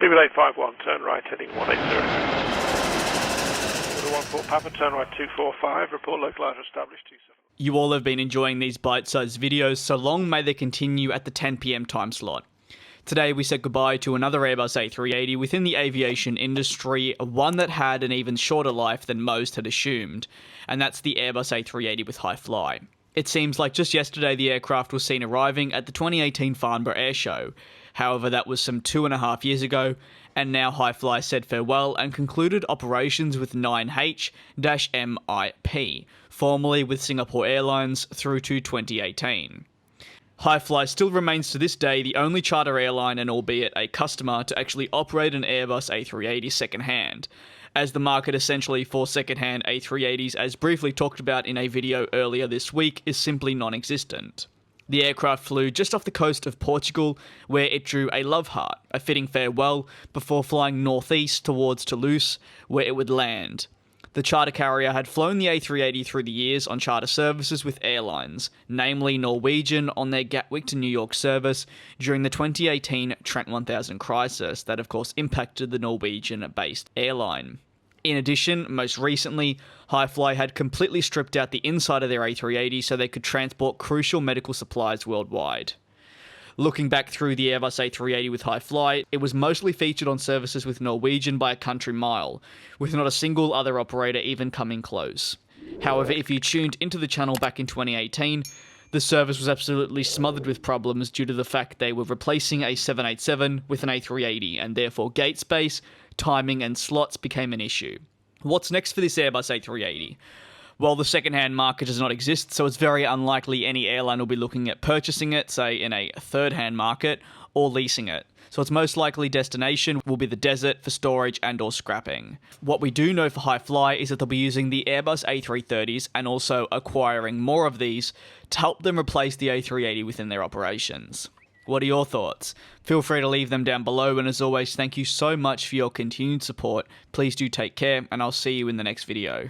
BB851, turn right, heading 180. 14 Papa, turn right 245, report localizer established 27. You all have been enjoying these bite-sized videos, so long may they continue at the 10 PM time slot. Today we said goodbye to another Airbus A380 within the aviation industry, one that had an even shorter life than most had assumed, and that's the Airbus A380 with Hi-Fly. It seems like just yesterday the aircraft was seen arriving at the 2018 Farnborough Air Show. However, that was some 2.5 years ago, and now Hi-Fly said farewell and concluded operations with 9H-MIP, formerly with Singapore Airlines, through to 2018. Hi-Fly still remains to this day the only charter airline and albeit a customer to actually operate an Airbus A380 second-hand, as the market essentially for second-hand A380s, as briefly talked about in a video earlier this week, is simply non-existent. The aircraft flew just off the coast of Portugal, where it drew a love heart, a fitting farewell, before flying northeast towards Toulouse, where it would land. The charter carrier had flown the A380 through the years on charter services with airlines, namely Norwegian on their Gatwick to New York service during the 2018 Trent 1000 crisis that of course impacted the Norwegian-based airline. In addition, most recently, Hi-Fly had completely stripped out the inside of their A380 so they could transport crucial medical supplies worldwide. Looking back through the Airbus A380 with Hi-Fly, it was mostly featured on services with Norwegian by a country mile, with not a single other operator even coming close. However, if you tuned into the channel back in 2018, the service was absolutely smothered with problems due to the fact they were replacing a 787 with an A380, and therefore gate space, timing and slots became an issue. What's next for this Airbus A380? Well, the second-hand market does not exist, so it's very unlikely any airline will be looking at purchasing it, say in a third-hand market, or leasing it. So its most likely destination will be the desert for storage and or scrapping. What we do know for Hi-Fly is that they'll be using the Airbus A330s and also acquiring more of these to help them replace the A380 within their operations. What are your thoughts? Feel free to leave them down below, and as always, thank you so much for your continued support. Please do take care, and I'll see you in the next video.